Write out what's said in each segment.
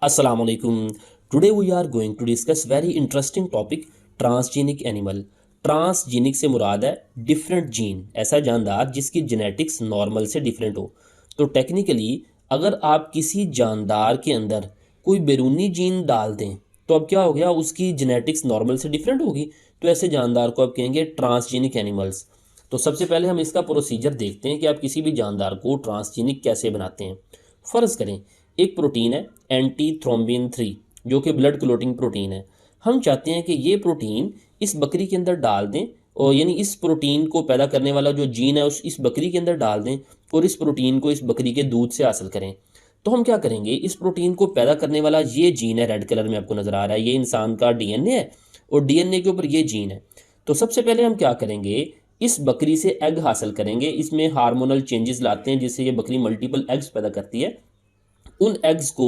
Assalamu alaikum. Today we are going to discuss very interesting topic transgenic animal. Transgenic से मुराद है different gene, ऐसा जानदार जिसकी genetics normal से डिफरेंट हो। तो टेक्निकली अगर आप किसी जानदार के अंदर कोई बैरूनी जीन डाल दें तो अब क्या हो गया, उसकी जेनेटिक्स नॉर्मल से डिफरेंट होगी। तो ऐसे जानदार को आप कहेंगे ट्रांसजेनिक एनिमल्स। तो सबसे पहले हम इसका प्रोसीजर देखते हैं कि आप किसी भी जानदार को ट्रांसजेनिक कैसे बनाते हैं। फ़र्ज़ करें एक प्रोटीन है एंटी थ्रोम्बिन 3 जो कि ब्लड क्लोटिंग प्रोटीन है। हम चाहते हैं कि ये प्रोटीन इस बकरी के अंदर डाल दें, और यानी इस प्रोटीन को पैदा करने वाला जो जीन है उस इस बकरी के अंदर डाल दें और इस प्रोटीन को इस बकरी के दूध से हासिल करें। तो हम क्या करेंगे, इस प्रोटीन को पैदा करने वाला ये जीन है, रेड कलर में आपको नज़र आ रहा है, ये इंसान का डीएनए है और डीएनए के ऊपर ये जीन है। तो सबसे पहले हम क्या करेंगे, इस बकरी से एग हासिल करेंगे, इसमें हार्मोनल चेंजेस लाते हैं जिससे ये बकरी मल्टीपल एग्स पैदा करती है। उन एग्स को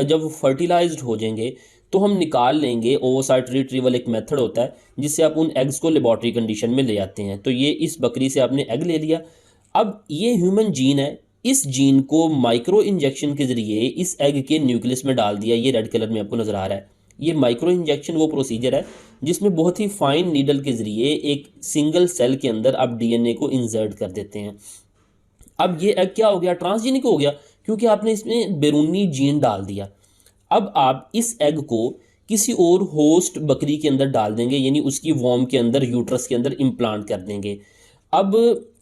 जब फर्टिलाइज्ड हो जाएंगे तो हम निकाल लेंगे। ओवोसाइट रिट्रीवल एक मेथड होता है जिससे आप उन एग्स को लेबॉर्ट्री कंडीशन में ले आते हैं। तो ये इस बकरी से आपने एग ले लिया। अब ये ह्यूमन जीन है, इस जीन को माइक्रो इंजेक्शन के ज़रिए इस एग के न्यूक्लियस में डाल दिया। ये रेड कलर में आपको नज़र आ रहा है, ये माइक्रो इंजेक्शन वो प्रोसीजर है जिसमें बहुत ही फाइन नीडल के ज़रिए एक सिंगल सेल के अंदर आप डीएनए को इंसर्ट कर देते हैं। अब ये एग क्या हो गया, ट्रांसजेनिक हो गया, क्योंकि आपने इसमें बैरूनी जीन डाल दिया। अब आप इस एग को किसी और होस्ट बकरी के अंदर डाल देंगे, यानी उसकी वॉर्म के अंदर, यूट्रस के अंदर इम्प्लांट कर देंगे। अब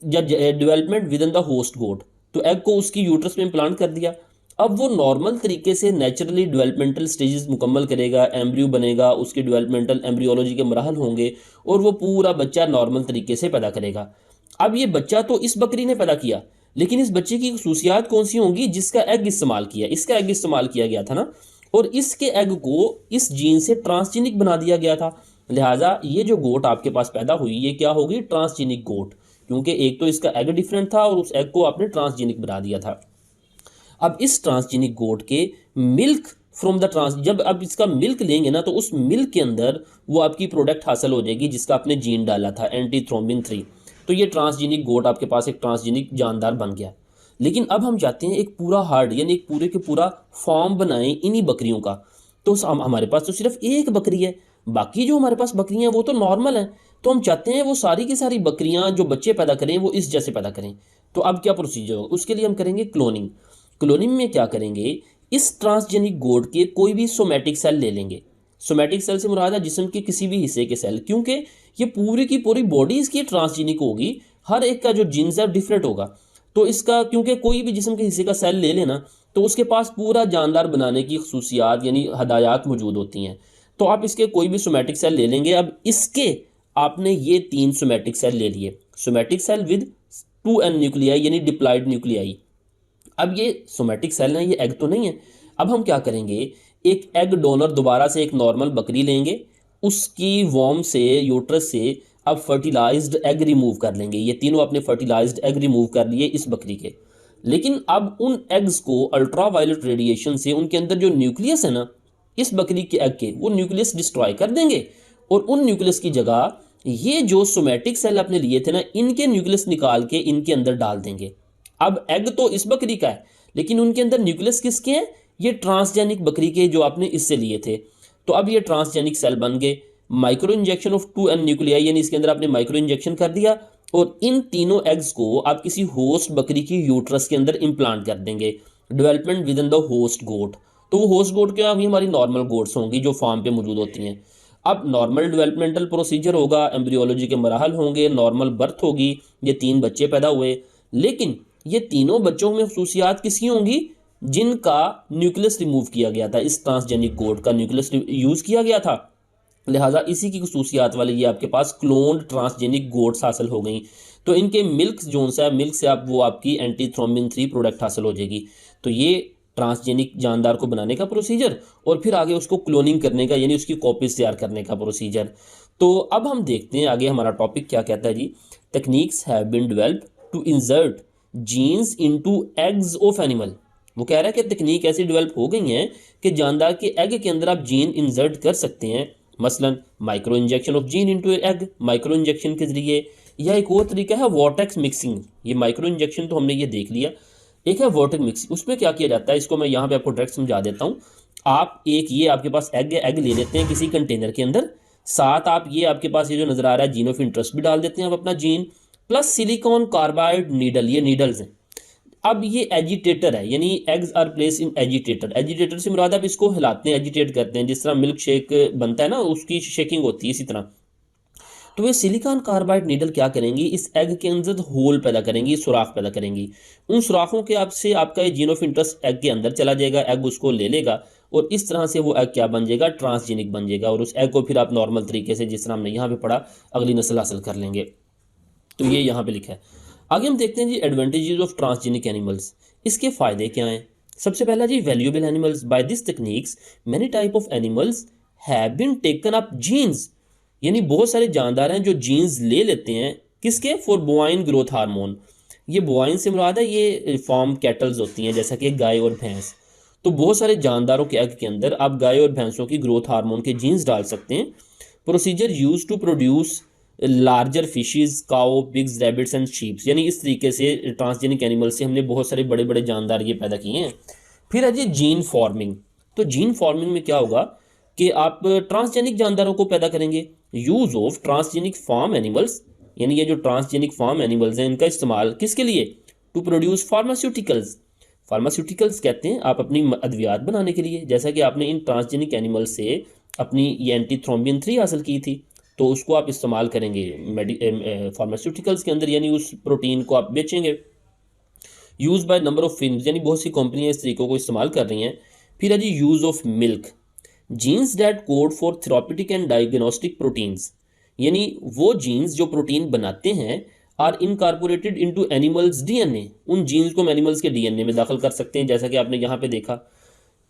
जब development within the host goat, तो एग को उसकी यूट्रस में इम्प्लांट कर दिया। अब वो नॉर्मल तरीके से नेचुरली डेवलपमेंटल स्टेजेस मुकम्मल करेगा, एम्ब्रियो बनेगा, उसके डेवलपमेंटल एम्ब्रियोलॉजी के मराहल होंगे और वो पूरा बच्चा नॉर्मल तरीके से पैदा करेगा। अब ये बच्चा तो इस बकरी ने पैदा किया, लेकिन इस बच्चे की खसूसियात कौन सी होंगी, जिसका एग इस्तेमाल किया, इसका एग इस्तेमाल किया गया था ना, और इसके एग को इस जीन से ट्रांसजेनिक बना दिया गया था। लिहाजा ये जो गोट आपके पास पैदा हुई ये क्या होगी, ट्रांसजेनिक गोट, क्योंकि एक तो इसका एग डिफरेंट था और उस एग को आपने ट्रांसजेनिक बना दिया था। अब इस ट्रांसजेनिक गोट के मिल्क फ्रॉम द ट्रांस, जब अब इसका मिल्क लेंगे ना तो उस मिल्क के अंदर वो आपकी प्रोडक्ट हासिल हो जाएगी जिसका आपने जीन डाला था एंटी थ्रोम्बिन 3। तो ये ट्रांसजेनिक गोट आपके पास एक ट्रांसजेनिक जानदार बन गया। लेकिन अब हम चाहते हैं एक पूरा हार्ड यानी एक पूरे के पूरा फॉर्म बनाएं इन्हीं बकरियों का। तो हमारे पास तो सिर्फ एक बकरी है, बाकी जो हमारे पास बकरियां हैं वो तो नॉर्मल हैं। तो हम चाहते हैं वो सारी की सारी बकरियां जो बच्चे पैदा करें वो इस जैसे पैदा करें। तो अब क्या प्रोसीजर होगा, उसके लिए हम करेंगे क्लोनिंग। क्लोनिंग में क्या करेंगे, इस ट्रांसजेनिक गोट के कोई भी सोमैटिक सेल ले लेंगे। सोमैटिक सेल से मुराद है जिस्म के किसी भी हिस्से के सेल, क्योंकि ये पूरी की पूरी बॉडी इसकी ट्रांसजेनिक होगी, हर एक का जो जीन्स है डिफरेंट होगा। तो इसका क्योंकि कोई भी जिस्म के हिस्से का सेल ले लेना तो उसके पास पूरा जानदार बनाने की खसूसियात यानी हदायत मौजूद होती हैं। तो आप इसके कोई भी सोमैटिक सेल ले लेंगे। अब इसके आपने ये 3 सोमैटिक सेल ले लिए, somatic cell with 2n nuclei यानी डिप्लॉइड न्यूक्लियाई। अब ये सोमैटिक सेल है, ये एग तो नहीं है। अब हम क्या करेंगे, एक एग डोनर दोबारा से एक नॉर्मल बकरी लेंगे, उसकी वॉर्म से, यूट्रस से अब फर्टिलाइज्ड एग रिमूव कर लेंगे। ये तीनों अपने फर्टिलाइज्ड एग रिमूव कर लिए इस बकरी के। लेकिन अब उन एग्स को अल्ट्रा वायलेट रेडिएशन से उनके अंदर जो न्यूक्लियस है ना इस बकरी के एग के, वो न्यूक्लियस डिस्ट्रॉय कर देंगे और उन न्यूक्लियस की जगह ये जो सोमैटिक सेल अपने लिए थे ना इनके न्यूक्लियस निकाल के इनके अंदर डाल देंगे। अब एग तो इस बकरी का है लेकिन उनके अंदर न्यूक्लियस किसके हैं, ये ट्रांसजेनिक बकरी के जो आपने इससे लिए थे। तो अब ये ट्रांसजेनिक सेल बन गए। Micro injection of 2n nuclei यानी इसके अंदर आपने माइक्रो इंजेक्शन कर दिया और इन तीनों एग्स को आप किसी होस्ट बकरी की यूट्रस के अंदर इम्प्लांट कर देंगे। Development within the host goat, तो वो होस्ट गोट क्या होगी, हमारी नॉर्मल गोट्स होंगी जो फार्म पे मौजूद होती हैं। अब नॉर्मल डेवलपमेंटल प्रोसीजर होगा, एम्ब्रियोलॉजी के मराहल होंगे, नॉर्मल बर्थ होगी, ये 3 बच्चे पैदा हुए। लेकिन ये तीनों बच्चों में खसूसियात किसकी होंगी, जिनका न्यूक्लियस रिमूव किया गया था, इस ट्रांसजेनिक गोट का न्यूक्लियस यूज़ किया गया था। लिहाजा इसी की खसूसियात वाले ये आपके पास क्लोन्ड ट्रांसजेनिक गोट्स हासिल हो गई। तो इनके मिल्क जोन सा है, मिल्क से आप वो आपकी एंटी थ्रोम्बिन 3 प्रोडक्ट हासिल हो जाएगी। तो ये ट्रांसजेनिक जानदार को बनाने का प्रोसीजर और फिर आगे उसको क्लोनिंग करने का यानी उसकी कॉपीज तैयार करने का प्रोसीजर। तो अब हम देखते हैं आगे हमारा टॉपिक क्या कहता है जी। Techniques have been developed to insert genes into eggs of animal. वो कह रहा है कि तकनीक ऐसी डेवलप हो गई हैं कि जानदार के एग के अंदर आप जीन इंसर्ट कर सकते हैं, मसलन micro injection of gene into egg, micro injection के जरिए, या एक और तरीका है वॉर्टेक्स मिक्सिंग। ये माइक्रो इंजेक्शन तो हमने ये देख लिया, एक है वाटर मिक्सिंग। उसमें क्या किया जाता है, इसको मैं यहाँ पे आपको डायरेक्ट समझा देता हूँ। आप एक ये आपके पास एग है, एग ले लेते हैं किसी कंटेनर के अंदर, साथ आप ये आपके पास ये जो नज़र आ रहा है जीन ऑफ इंटरेस्ट भी डाल देते हैं आप अपना gene, plus silicon carbide needle, ये नीडल्स हैं। अब ये एजिटेटर है, यानी eggs are place in agitator. Agitator से मुराद आप इसको हिलाते हैं, एजिटेट करते हैं, जिस तरह मिल्क शेक बनता है ना उसकी शेकिंग होती है, इसी तरह। तो ये सिलिकॉन कार्बाइड नीडल क्या करेंगी, इस एग के अंदर होल पैदा करेंगी, सुराख पैदा करेंगी। उन सुराखों के आपसे आपका ये जीन ऑफ इंटरेस्ट एग के अंदर चला जाएगा, एग उसको ले लेगा और इस तरह से वो एग क्या बन जाएगा, ट्रांसजेनिक बन जाएगा। और उस एग को फिर आप नॉर्मल तरीके से, जिस तरह हमने यहाँ पे पढ़ा, अगली नस्ल हासिल कर लेंगे। तो ये यहाँ पे लिखा है। आगे हम देखते हैं जी एडवांटेजेस ऑफ ट्रांसजेनिक एनिमल्स। इसके फ़ायदे क्या हैं। सबसे पहला जी valuable animals. By this techniques many type of animals have been taken up genes, यानी बहुत सारे जानदार हैं जो जीन्स ले लेते हैं किसके, फॉर बोवाइन ग्रोथ हार्मोन। ये बोवाइन से मुराद है ये फार्म कैटल्स होती हैं, जैसा कि गाय और भैंस। तो बहुत सारे जानदारों के एग के अंदर आप गाय और भैंसों की ग्रोथ हार्मोन के जीन्स डाल सकते हैं। Procedure use to produce larger fishes, cow, pigs, rabbits and sheeps, यानी इस तरीके से ट्रांसजेनिक एनिमल से हमने बहुत सारे बड़े बड़े जानदार ये पैदा किए हैं। फिर है जी जीन फार्मिंग। तो जीन फार्मिंग में क्या होगा कि आप ट्रांसजेनिक जानदारों को पैदा करेंगे। Use of transgenic farm animals, यानी ये जो ट्रांसजेनिक फार्म एनिमल्स हैं इनका इस्तेमाल किसके लिए, टू प्रोड्यूस फार्मास्यूटिकल्स। फार्मास्यूटिकल्स कहते हैं आप अपनी अद्वियात बनाने के लिए, जैसा कि आपने इन ट्रांसजेनिक एनिमल से अपनी ये एंटीथ्रोम्बिन 3 हासिल की थी, तो उसको आप इस्तेमाल करेंगे फार्मास्यूटिकल्स के अंदर, यानी उस प्रोटीन को आप बेचेंगे। Use by number of film, यानी बहुत सी कंपनियां इस तरीकों को इस्तेमाल कर रही हैं। फिर है जी use of milk. Genes that code for therapeutic and diagnostic proteins, यानी वो जीन्स जो प्रोटीन बनाते हैं are incorporated into animals DNA. उन जीन्स को हम एनिमल्स के डीएनए में दाखिल कर सकते हैं, जैसा कि आपने यहाँ पे देखा।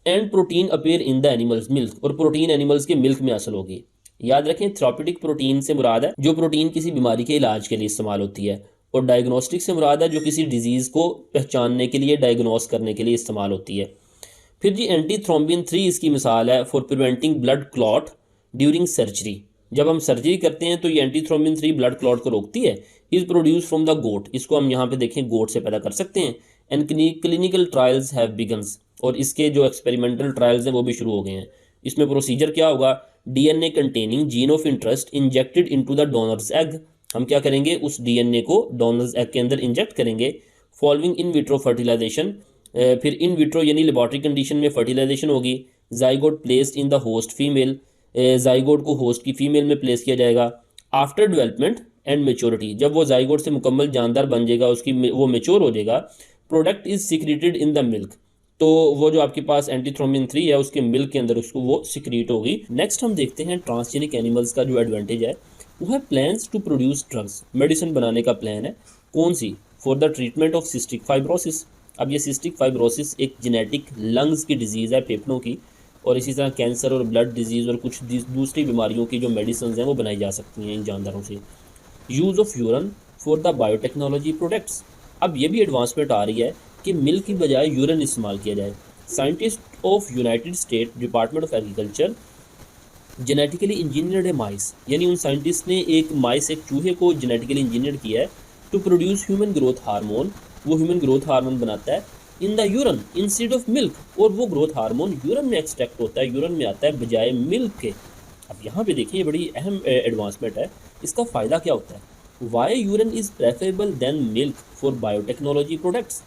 And protein appear in the animals milk, और प्रोटीन एनिमल्स के मिल्क में हासिल होगी। याद रखें थेराप्यूटिक प्रोटीन से मुराद है जो प्रोटीन किसी बीमारी के इलाज के लिए इस्तेमाल होती है, और डायग्नोस्टिक से मुराद है जो किसी डिजीज़ को पहचानने के लिए, डायग्नोस करने के लिए इस्तेमाल होती है। फिर जी एंटीथ्रोम्बिन 3 इसकी मिसाल है for preventing blood clot during surgery. जब हम सर्जरी करते हैं तो ये एंटीथ्रोम्बिन 3 ब्लड क्लॉट को रोकती है। इज प्रोड्यूस फ्रॉम द गोट, इसको हम यहाँ पे देखें गोट से पैदा कर सकते हैं। And clinical trials have begins, और इसके जो एक्सपेरिमेंटल ट्रायल्स हैं वो भी शुरू हो गए हैं। इसमें प्रोसीजर क्या होगा, DNA containing gene of interest injected into the donors egg. हम क्या करेंगे, उस डीएनए को डोनर्स एग के अंदर इंजेक्ट करेंगे। फॉलोइंग इन विट्रो फर्टिलाइजेशन, फिर इन विट्रो यानी लेबॉर्ट्री कंडीशन में फर्टिलाइजेशन होगी। Zygote placed in the host female, zygote को होस्ट की फीमेल में प्लेस किया जाएगा। आफ्टर डेवलपमेंट एंड मेच्योरिटी, जब वो जाइगोट से मुकम्मल जानदार बन जाएगा, उसकी वो मेच्योर हो जाएगा, product is secreted in the milk. तो वो जो आपके पास एंटीथ्रोम्बिन 3 है उसके मिल्क के अंदर उसको वो सिक्रीट होगी। नेक्स्ट हम देखते हैं ट्रांसजेनिक एनिमल्स का जो एडवांटेज है वो है plans to produce drugs. Medicine बनाने का प्लान है, कौन सी, for the treatment of cystic fibrosis. अब ये सिस्टिक फाइब्रोसिस एक जेनेटिक लंग्स की डिजीज़ है, फेफड़ों की, और इसी तरह कैंसर और ब्लड डिजीज़ और कुछ दूसरी बीमारियों की जो मेडिसिन हैं वो बनाई जा सकती हैं इन जानदारों से। Use of यूरन for the biotechnology products. अब ये भी एडवांसमेंट आ रही है कि मिल्क की बजाय यूरन इस्तेमाल किया जाए। Scientist of United State Department of Agriculture genetically engineered a mice, यानी उन साइंटिस्ट ने एक माइस, एक चूहे को जेनेटिकली इंजीनियर किया है to produce human growth hormone. वो ह्यूमन ग्रोथ हार्मोन बनाता है in the urine instead of milk, और वो ग्रोथ हार्मोन यूरन में एक्सट्रैक्ट होता है, यूरन में आता है बजाय मिल्क के। अब यहाँ पे देखिए बड़ी अहम एडवांसमेंट है। इसका फ़ायदा क्या होता है, why urine is preferable than milk for biotechnology products.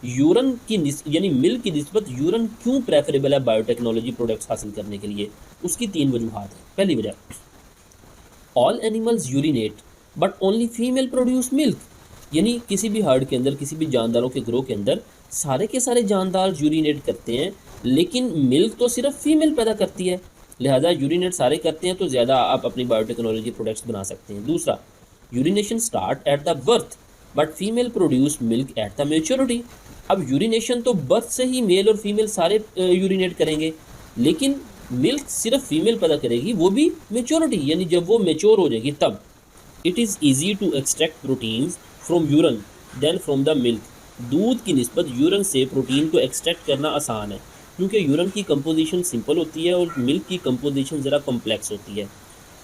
Urine की यानी मिल्क की निस्बत यूरन क्यों प्रेफरेबल है बायोटेक्नोलॉजी प्रोडक्ट्स हासिल करने के लिए, उसकी 3 वजूहात हैं। पहली वजह, all animals urinate but only female produce milk, यानी किसी भी हर्ड के अंदर, किसी भी जानदारों के ग्रोह के अंदर सारे के सारे जानदार यूरिनेट करते हैं, लेकिन मिल्क तो सिर्फ फीमेल पैदा करती है। लिहाजा यूरिनेट सारे करते हैं तो ज़्यादा आप अपनी बायोटेक्नोलॉजी प्रोडक्ट्स बना सकते हैं। दूसरा, urination start at the birth but female produce milk at the maturity. अब यूरिनेशन तो बर्थ से ही मेल और फीमेल सारे यूरिनेट करेंगे, लेकिन मिल्क सिर्फ फीमेल पैदा करेगी, वो भी मेच्योरिटी, यानी जब वो मेच्योर हो जाएगी तब। It is easy to extract proteins from urine than from the milk. दूध की निस्बत यूरन से प्रोटीन को एक्सट्रैक्ट करना आसान है, क्योंकि यूरन की कंपोजिशन सिंपल होती है और मिल्क की कंपोजिशन ज़रा कॉम्प्लेक्स होती है।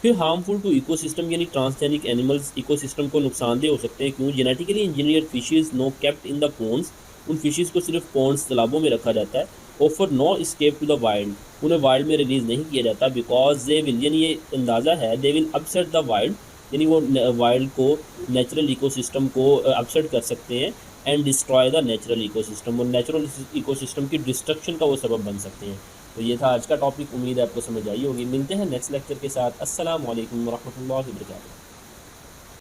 फिर हार्मफुल टू इकोसिस्टम, यानी ट्रांसजेनिक एनिमल्स इकोसिस्टम को नुकसानदेह हो सकते हैं। क्यों, genetically engineer fishes no kept in the ponds उन फिशेज़ को सिर्फ पॉन्ड्स तालाबों में रखा जाता है। Offer no escape to the wild, उन्हें वाइल्ड में रिलीज़ नहीं किया जाता, बिकॉज दे विल, यानी ये अंदाज़ा है, they will upset the wild, यानी वो वाइल्ड को, नेचुरल इकोसिस्टम को अपसेट कर सकते हैं, and destroy the natural ecosystem, और नेचुरल इकोसिस्टम की डिस्ट्रक्शन का वो सबब बन सकते हैं। तो ये था आज का टॉपिक, उम्मीद है आपको समझ आई होगी। मिलते हैं नेक्स्ट लेक्चर के साथ। अस्सलाम वालेकुम रहमतुल्लाहि व बरकातुहू।